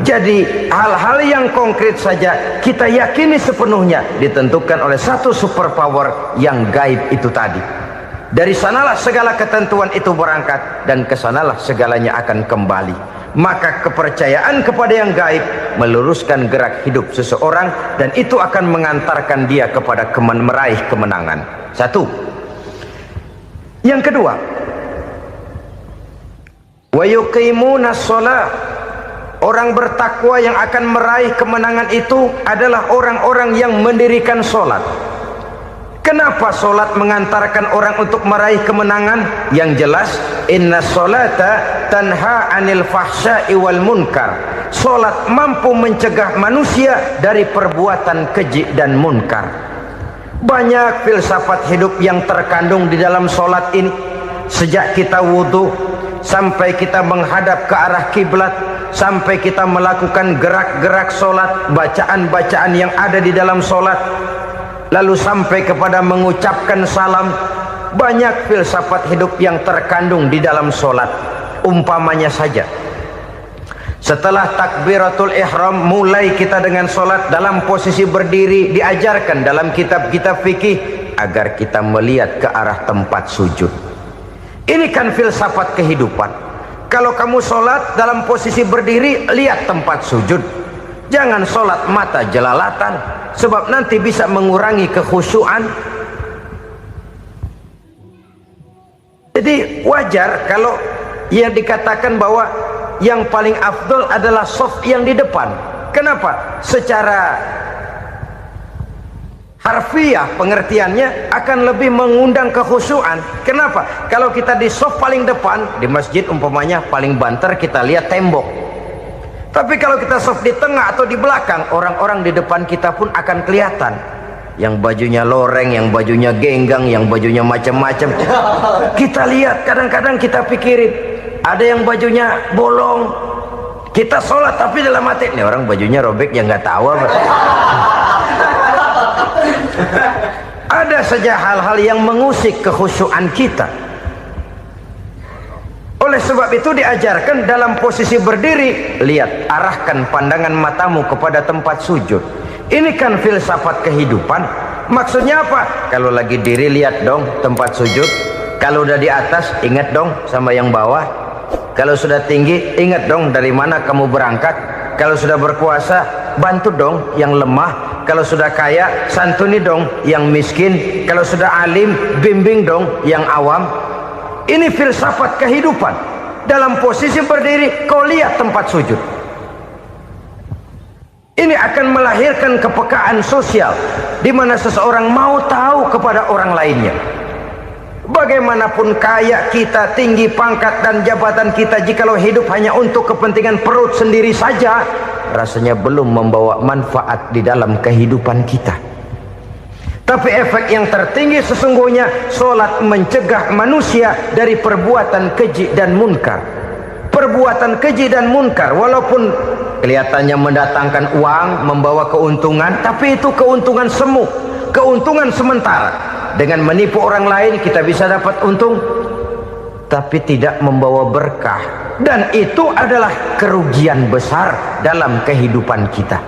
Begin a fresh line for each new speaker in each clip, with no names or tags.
Jadi hal-hal yang konkret saja kita yakini sepenuhnya ditentukan oleh satu superpower yang gaib itu tadi. Dari sanalah segala ketentuan itu berangkat dan kesanalah segalanya akan kembali. Maka kepercayaan kepada yang gaib meluruskan gerak hidup seseorang dan itu akan mengantarkan dia kepada meraih kemenangan. Satu. Yang kedua, wa yuqimunas shalah. Orang bertakwa yang akan meraih kemenangan itu adalah orang-orang yang mendirikan sholat. Kenapa sholat mengantarkan orang untuk meraih kemenangan? Yang jelas, inna sholata tanha anil fahsya'i wal munkar. Sholat mampu mencegah manusia dari perbuatan keji dan munkar. Banyak filsafat hidup yang terkandung di dalam sholat ini. Sejak kita wudhu sampai kita menghadap ke arah kiblat, sampai kita melakukan gerak-gerak sholat, bacaan-bacaan yang ada di dalam sholat, lalu sampai kepada mengucapkan salam. Banyak filsafat hidup yang terkandung di dalam sholat. Umpamanya saja, setelah takbiratul ihram mulai kita dengan sholat dalam posisi berdiri, diajarkan dalam kitab-kitab fikih agar kita melihat ke arah tempat sujud. Ini kan filsafat kehidupan. Kalau kamu sholat dalam posisi berdiri, lihat tempat sujud. Jangan sholat mata jelalatan, sebab nanti bisa mengurangi kekhusyuan. Jadi wajar kalau yang dikatakan bahwa yang paling afdol adalah shaf yang di depan. Kenapa? Secara harfiah pengertiannya akan lebih mengundang kekhusyuan. Kenapa? Kalau kita di shaf paling depan di masjid umpamanya paling banter kita lihat tembok. Tapi kalau kita shaf di tengah atau di belakang, orang-orang di depan kita pun akan kelihatan. Yang bajunya loreng, yang bajunya genggang, yang bajunya macam-macam. Kita lihat, kadang-kadang kita pikirin, ada yang bajunya bolong. Kita sholat tapi dalam hati, nih orang bajunya robek yang nggak tahu apa. Ada saja hal-hal yang mengusik kekhusyuan kita. Oleh sebab itu diajarkan dalam posisi berdiri, lihat, arahkan pandangan matamu kepada tempat sujud. Ini kan filsafat kehidupan. Maksudnya apa? Kalau lagi diri lihat dong tempat sujud. Kalau udah di atas ingat dong sama yang bawah. Kalau sudah tinggi ingat dong dari mana kamu berangkat. Kalau sudah berkuasa bantu dong yang lemah. Kalau sudah kaya santuni dong yang miskin. Kalau sudah alim bimbing dong yang awam. Ini filsafat kehidupan. Dalam posisi berdiri kau lihat tempat sujud. Ini akan melahirkan kepekaan sosial di mana seseorang mau tahu kepada orang lainnya. Bagaimanapun kaya kita, tinggi pangkat dan jabatan kita, jikalau hidup hanya untuk kepentingan perut sendiri saja, rasanya belum membawa manfaat di dalam kehidupan kita. Tapi efek yang tertinggi sesungguhnya, sholat mencegah manusia dari perbuatan keji dan munkar. Perbuatan keji dan munkar walaupun kelihatannya mendatangkan uang, membawa keuntungan, tapi itu keuntungan semu, keuntungan sementara. Dengan menipu orang lain kita bisa dapat untung, tapi tidak membawa berkah, dan itu adalah kerugian besar dalam kehidupan kita.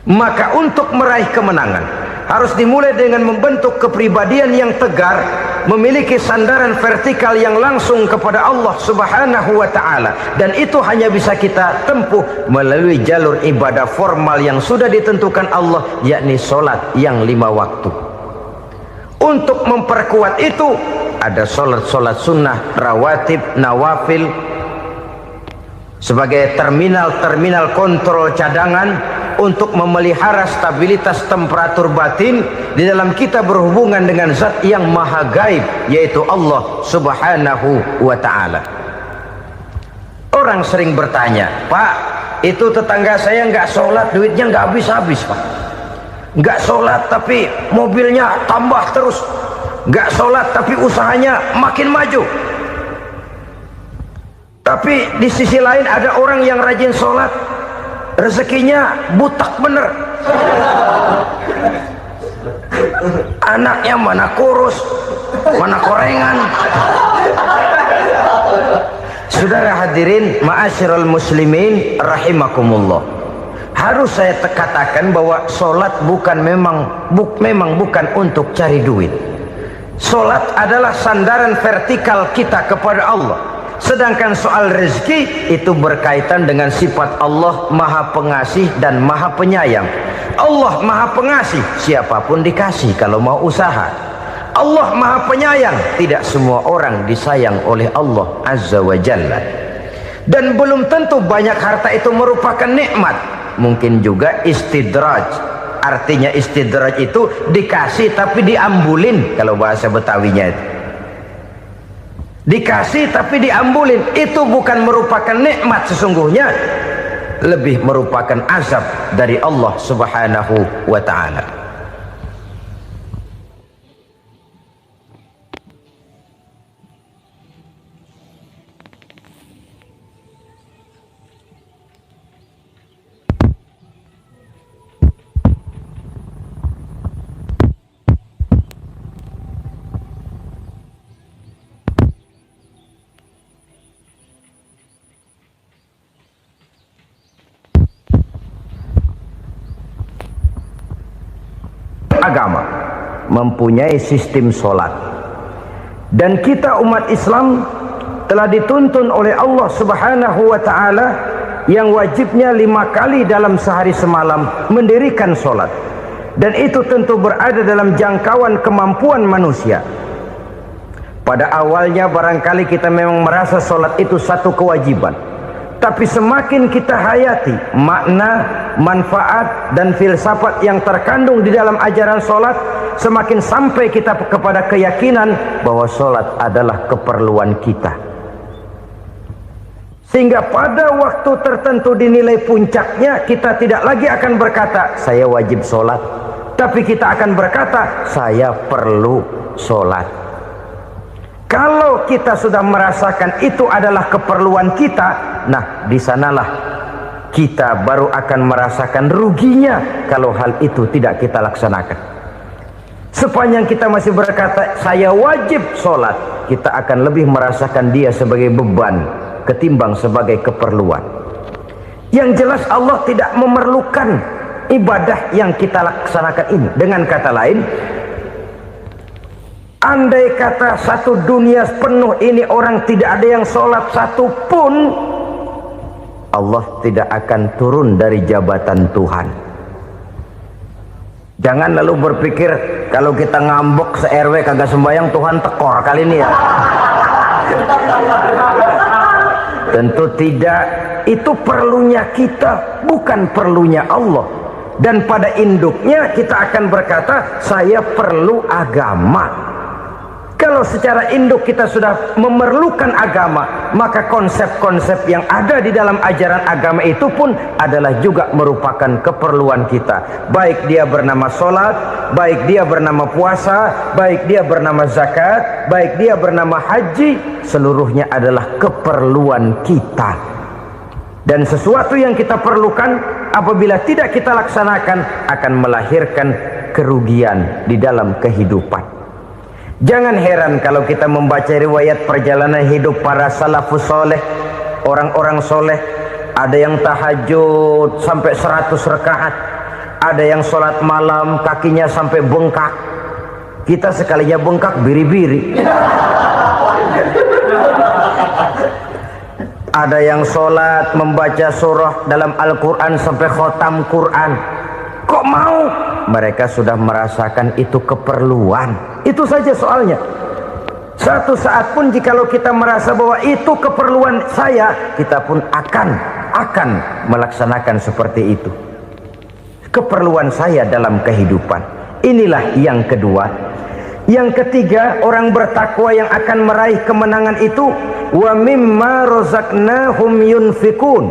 Maka untuk meraih kemenangan harus dimulai dengan membentuk kepribadian yang tegar, memiliki sandaran vertikal yang langsung kepada Allah Subhanahu wa ta'ala, dan itu hanya bisa kita tempuh melalui jalur ibadah formal yang sudah ditentukan Allah, yakni sholat yang 5 waktu. Untuk memperkuat itu ada sholat-sholat sunnah, rawatib, nawafil sebagai terminal-terminal kontrol cadangan untuk memelihara stabilitas temperatur batin di dalam kita berhubungan dengan zat yang maha gaib, yaitu Allah Subhanahu wa ta'ala. Orang sering bertanya, Pak, itu tetangga saya nggak sholat, duitnya nggak habis-habis, Pak. Nggak sholat tapi mobilnya tambah terus, nggak sholat tapi usahanya makin maju. Tapi di sisi lain ada orang yang rajin sholat, rezekinya butak bener. Anaknya mana kurus, mana korengan. Saudara hadirin ma'asyiral muslimin rahimakumullah, harus saya katakan bahwa solat memang bukan untuk cari duit. Solat adalah sandaran vertikal kita kepada Allah. Sedangkan soal rezeki itu berkaitan dengan sifat Allah Maha Pengasih dan Maha Penyayang. Allah Maha Pengasih, siapapun dikasih kalau mau usaha. Allah Maha Penyayang, tidak semua orang disayang oleh Allah Azza wa Jalla. Dan belum tentu banyak harta itu merupakan nikmat. Mungkin juga istidraj. Artinya istidraj itu dikasih tapi diambulin, kalau bahasa Betawinya itu. Dikasih tapi diambulin, itu bukan merupakan nikmat sesungguhnya, lebih merupakan azab dari Allah Subhanahu wa ta'ala. Agama mempunyai sistem solat, dan kita umat Islam telah dituntun oleh Allah Subhanahu wa ta'ala yang wajibnya 5 kali dalam sehari semalam mendirikan solat, dan itu tentu berada dalam jangkauan kemampuan manusia. Pada awalnya barangkali kita memang merasa solat itu satu kewajiban, tapi semakin kita hayati makna, manfaat dan filsafat yang terkandung di dalam ajaran solat, semakin sampai kita kepada keyakinan bahwa solat adalah keperluan kita. Sehingga pada waktu tertentu dinilai puncaknya, kita tidak lagi akan berkata saya wajib solat, tapi kita akan berkata saya perlu solat. Kalau kita sudah merasakan itu adalah keperluan kita, nah di sanalah kita baru akan merasakan ruginya kalau hal itu tidak kita laksanakan. Sepanjang kita masih berkata saya wajib sholat, kita akan lebih merasakan dia sebagai beban ketimbang sebagai keperluan. Yang jelas Allah tidak memerlukan ibadah yang kita laksanakan ini. Dengan kata lain, andai kata satu dunia penuh ini orang tidak ada yang sholat satu pun, Allah tidak akan turun dari jabatan Tuhan. Jangan lalu berpikir kalau kita ngambek se-RW kagak sembahyang Tuhan tekor kali ini ya. Tentu tidak. Itu perlunya kita, bukan perlunya Allah. Dan pada induknya kita akan berkata saya perlu agama. Kalau secara induk kita sudah memerlukan agama, maka konsep-konsep yang ada di dalam ajaran agama itu pun adalah juga merupakan keperluan kita. Baik dia bernama sholat, baik dia bernama puasa, baik dia bernama zakat, baik dia bernama haji, seluruhnya adalah keperluan kita. Dan sesuatu yang kita perlukan apabila tidak kita laksanakan akan melahirkan kerugian di dalam kehidupan. Jangan heran kalau kita membaca riwayat perjalanan hidup para salafus soleh, orang-orang soleh. Ada yang tahajud sampai 100 rakaat, ada yang sholat malam kakinya sampai bengkak. Kita sekalinya bengkak biri-biri. Ada yang sholat membaca surah dalam Al-Quran sampai khotam Quran. Kok mau? Mereka sudah merasakan itu keperluan. Itu saja soalnya. Satu saat pun jikalau kita merasa bahwa itu keperluan saya, kita pun akan melaksanakan seperti itu. Keperluan saya dalam kehidupan. Inilah yang kedua. Yang ketiga, orang bertakwa yang akan meraih kemenangan itu, wa mimma razaqnahum yunfikun.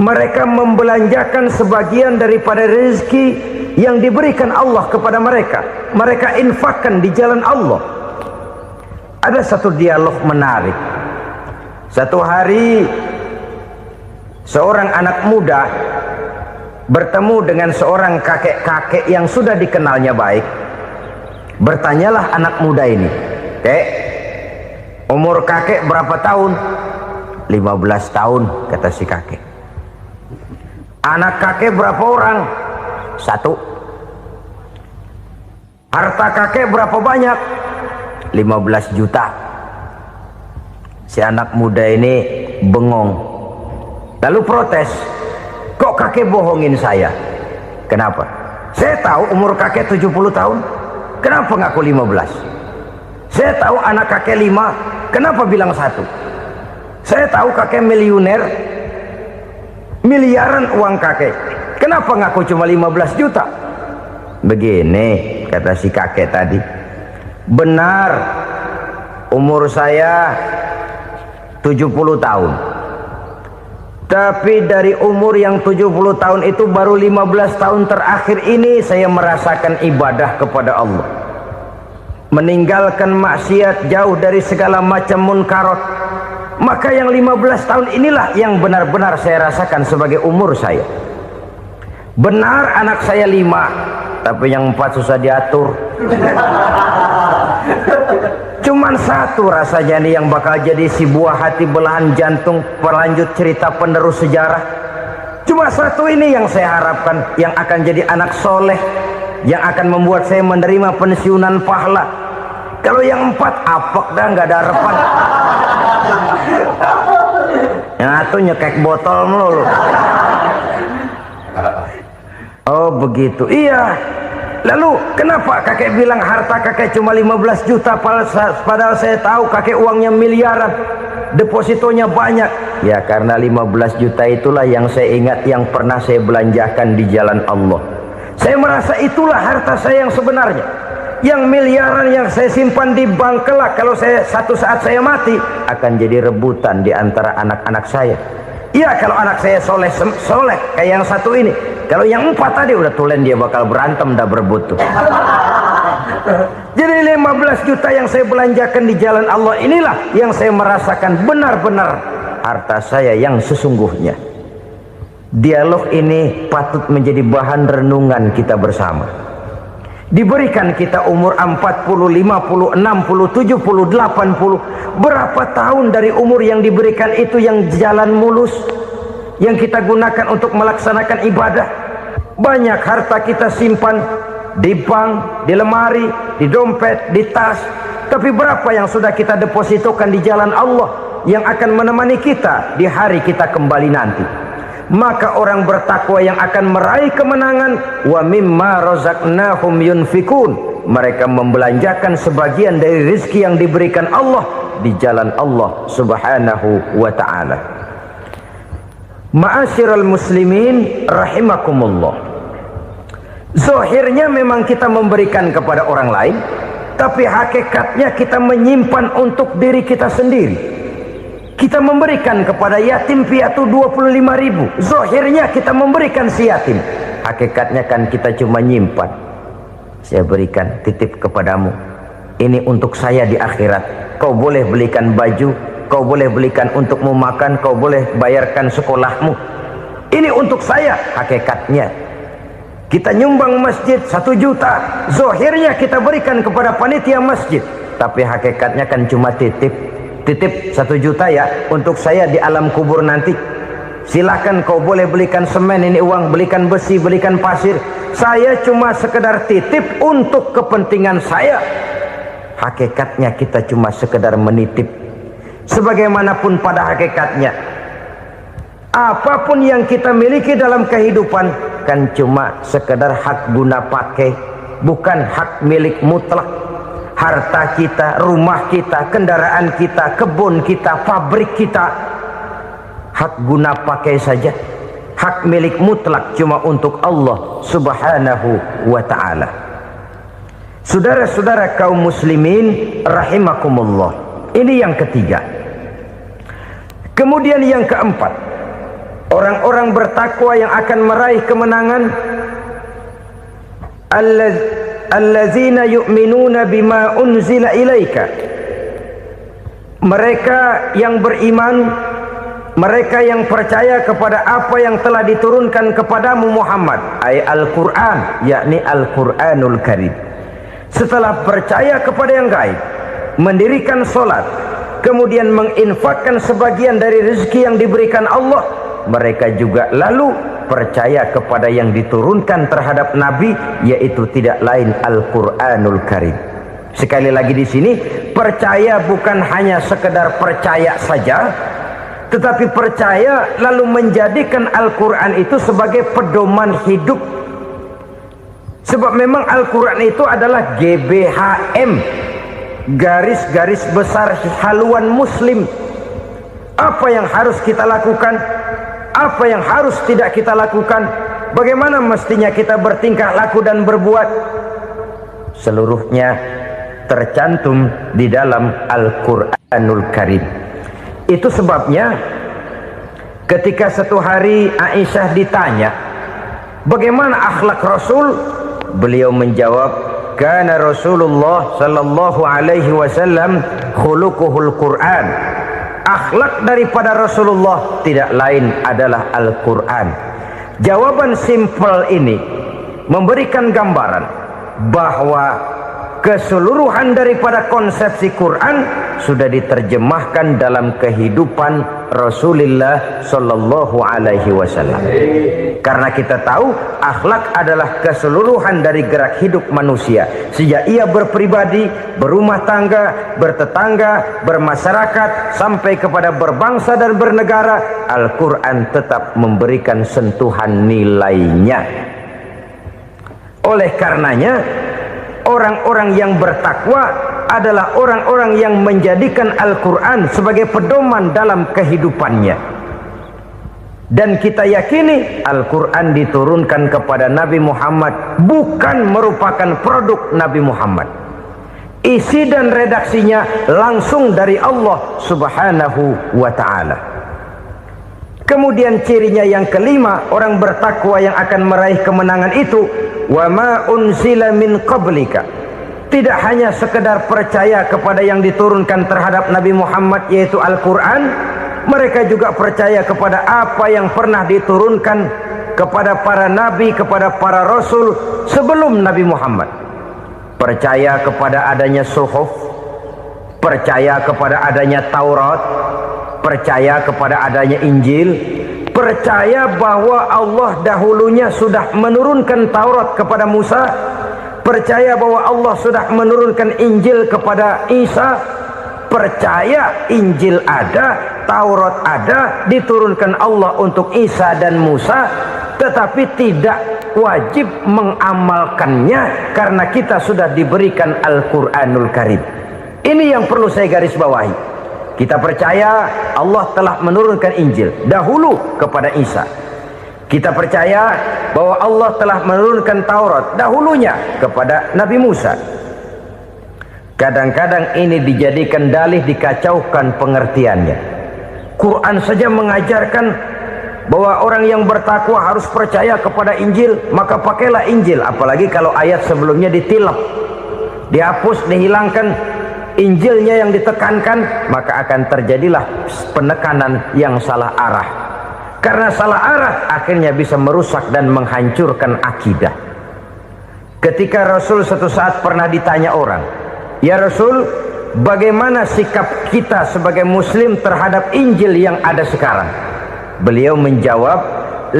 Mereka membelanjakan sebagian daripada rezeki yang diberikan Allah kepada mereka. Mereka infakkan di jalan Allah. Ada satu dialog menarik. Satu hari seorang anak muda bertemu dengan seorang kakek-kakek yang sudah dikenalnya baik. Bertanyalah anak muda ini, "Kek, umur kakek berapa tahun?" 15 tahun, kata si kakek. Anak kakek berapa orang? 1. Harta kakek berapa banyak? 15 juta. Si anak muda ini bengong, lalu protes, kok kakek bohongin saya? Kenapa? Saya tahu umur kakek 70 tahun, kenapa ngaku 15? Saya tahu anak kakek 5, kenapa bilang 1? Saya tahu kakek miliuner, miliaran uang kakek, kenapa ngaku cuma 15 juta? Begini kata si kakek tadi, benar umur saya 70 tahun, tapi dari umur yang 70 tahun itu baru 15 tahun terakhir ini saya merasakan ibadah kepada Allah, meninggalkan maksiat, jauh dari segala macam munkarat. Maka yang 15 tahun inilah yang benar-benar saya rasakan sebagai umur saya. Benar anak saya 5, tapi yang 4 susah diatur. Cuman 1 rasanya nih yang bakal jadi si buah hati, belahan jantung, pelanjut cerita penerus sejarah. Cuma 1 ini yang saya harapkan, yang akan jadi anak soleh, yang akan membuat saya menerima pensiunan pahala. Kalau yang 4 apek dah, nggak ada harapan. Yang 1 nyekek botol melulu. Oh begitu, iya. Lalu kenapa kakek bilang harta kakek cuma 15 juta padahal saya tahu kakek uangnya miliaran, depositonya banyak? Ya karena 15 juta itulah yang saya ingat yang pernah saya belanjakan di jalan Allah. Saya merasa itulah harta saya yang sebenarnya. Yang miliaran yang saya simpan di bank kelak, kalau satu saat saya mati, akan jadi rebutan di antara anak-anak saya. Iya kalau anak saya soleh kayak yang 1 ini. Kalau yang 4 tadi udah tulen dia bakal berantem, dah berebut tuh. Jadi 15 juta yang saya belanjakan di jalan Allah inilah yang saya merasakan benar-benar harta saya yang sesungguhnya. Dialog ini patut menjadi bahan renungan kita bersama. Diberikan kita umur 40, 50, 60, 70, 80. Berapa tahun dari umur yang diberikan itu yang jalan mulus, yang kita gunakan untuk melaksanakan ibadah? Banyak harta kita simpan di bank, di lemari, di dompet, di tas. Tapi berapa yang sudah kita depositokan di jalan Allah yang akan menemani kita di hari kita kembali nanti? Maka orang bertakwa yang akan meraih kemenangan, wa mimma razaqnahum yunfikun, mereka membelanjakan sebagian dari rezeki yang diberikan Allah di jalan Allah subhanahu wa ta'ala. Ma'asyiral muslimin rahimakumullah, zahirnya memang kita memberikan kepada orang lain, tapi hakikatnya kita menyimpan untuk diri kita sendiri. Kita memberikan kepada yatim piatu 25.000. Zahirnya kita memberikan si yatim, hakikatnya kan kita cuma nyimpan. Saya berikan, titip kepadamu, ini untuk saya di akhirat. Kau boleh belikan baju, kau boleh belikan untukmu makan, kau boleh bayarkan sekolahmu. Ini untuk saya. Hakikatnya kita nyumbang masjid 1 juta, zahirnya kita berikan kepada panitia masjid, tapi hakikatnya kan cuma titip 1 juta ya untuk saya di alam kubur nanti. Silakan kau boleh belikan semen, ini uang, belikan besi, belikan pasir. Saya cuma sekedar titip untuk kepentingan saya. Hakikatnya kita cuma sekedar menitip. Sebagaimanapun pada hakikatnya, apapun yang kita miliki dalam kehidupan kan cuma sekedar hak guna pakai, bukan hak milik mutlak. Harta kita, rumah kita, kendaraan kita, kebun kita, pabrik kita, hak guna pakai saja. Hak milik mutlak cuma untuk Allah subhanahu wa ta'ala. Saudara-saudara kaum muslimin rahimakumullah, ini yang ketiga. Kemudian yang keempat, orang-orang bertakwa yang akan meraih kemenangan, allazina yu'minuna bima unzila ilaika, mereka yang beriman, mereka yang percaya kepada apa yang telah diturunkan kepadamu Muhammad, ay Al-Quran, yakni Al-Quranul Karim. Setelah percaya kepada yang gaib, mendirikan solat, kemudian menginfakkan sebagian dari rezeki yang diberikan Allah, mereka juga lalu percaya kepada yang diturunkan terhadap Nabi, yaitu tidak lain Al-Quranul Karim. Sekali lagi di sini, percaya bukan hanya sekedar percaya saja, tetapi percaya lalu menjadikan Al-Quran itu sebagai pedoman hidup. Sebab memang Al-Quran itu adalah GBHM, garis-garis besar haluan muslim. Apa yang harus kita lakukan, apa yang harus tidak kita lakukan, bagaimana mestinya kita bertingkah laku dan berbuat, seluruhnya tercantum di dalam Al-Quranul Karim. Itu sebabnya ketika satu hari Aisyah ditanya bagaimana akhlak Rasul, beliau menjawab, kana Rasulullah sallallahu alaihi wasallam khuluquhul Quran. Akhlak daripada Rasulullah tidak lain adalah Al-Quran. Jawaban simpel ini memberikan gambaran bahwa keseluruhan daripada konsepsi Quran sudah diterjemahkan dalam kehidupan Rasulullah sallallahu alaihi wasallam. Karena kita tahu akhlak adalah keseluruhan dari gerak hidup manusia. Sejak ia berpribadi, berumah tangga, bertetangga, bermasyarakat, sampai kepada berbangsa dan bernegara, Al-Quran tetap memberikan sentuhan nilainya. Oleh karenanya, orang-orang yang bertakwa adalah orang-orang yang menjadikan Al-Quran sebagai pedoman dalam kehidupannya. Dan kita yakini Al-Quran diturunkan kepada Nabi Muhammad bukan merupakan produk Nabi Muhammad. Isi dan redaksinya langsung dari Allah Subhanahu wa ta'ala. Kemudian cirinya yang kelima, orang bertakwa yang akan meraih kemenangan itu, wa ma unzila min qablika. Tidak hanya sekedar percaya kepada yang diturunkan terhadap Nabi Muhammad, yaitu Al-Quran, mereka juga percaya kepada apa yang pernah diturunkan kepada para nabi, kepada para rasul sebelum Nabi Muhammad. Percaya kepada adanya suhuf, percaya kepada adanya Taurat, percaya kepada adanya Injil, percaya bahwa Allah dahulunya sudah menurunkan Taurat kepada Musa, percaya bahwa Allah sudah menurunkan Injil kepada Isa, percaya Injil ada, Taurat ada, diturunkan Allah untuk Isa dan Musa, tetapi tidak wajib mengamalkannya karena kita sudah diberikan Al-Quranul Karim. Ini yang perlu saya garis bawahi. Kita percaya Allah telah menurunkan Injil dahulu kepada Isa. Kita percaya bahwa Allah telah menurunkan Taurat dahulunya kepada Nabi Musa. Kadang-kadang ini dijadikan dalih, dikacaukan pengertiannya. Quran saja mengajarkan bahwa orang yang bertakwa harus percaya kepada Injil, maka pakailah Injil. Apalagi kalau ayat sebelumnya ditilap, dihapus, dihilangkan, Injilnya yang ditekankan, maka akan terjadilah penekanan yang salah arah. Karena salah arah akhirnya bisa merusak dan menghancurkan akidah. Ketika Rasul suatu saat pernah ditanya orang, "Ya Rasul, bagaimana sikap kita sebagai muslim terhadap Injil yang ada sekarang?" Beliau menjawab,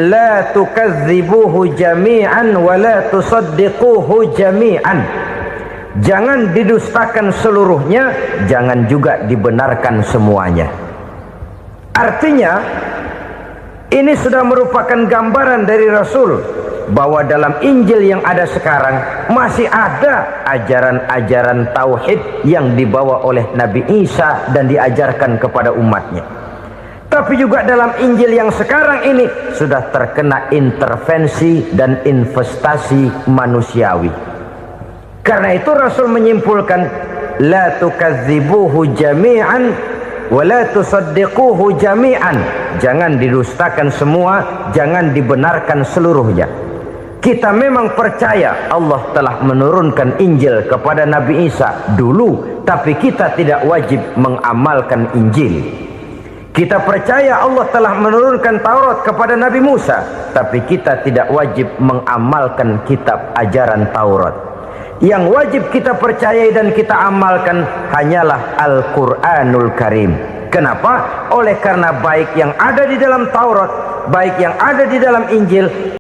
"La tukadzibuhu jami'an wa la tusaddiquhu jami'an." Jangan didustakan seluruhnya, jangan juga dibenarkan semuanya. Artinya, ini sudah merupakan gambaran dari Rasul bahwa dalam Injil yang ada sekarang masih ada ajaran-ajaran tauhid yang dibawa oleh Nabi Isa dan diajarkan kepada umatnya. Tapi juga dalam Injil yang sekarang ini sudah terkena intervensi dan investasi manusiawi. Karena itu Rasul menyimpulkan, la tukadzibuhu jami'an wa la tusaddiquhu jami'an. Jangan didustakan semua, jangan dibenarkan seluruhnya. Kita memang percaya Allah telah menurunkan Injil kepada Nabi Isa dulu, tapi kita tidak wajib mengamalkan Injil. Kita percaya Allah telah menurunkan Taurat kepada Nabi Musa, tapi kita tidak wajib mengamalkan kitab ajaran Taurat. Yang wajib kita percayai dan kita amalkan hanyalah Al-Quranul Karim. Kenapa? Oleh karena baik yang ada di dalam Taurat, baik yang ada di dalam Injil,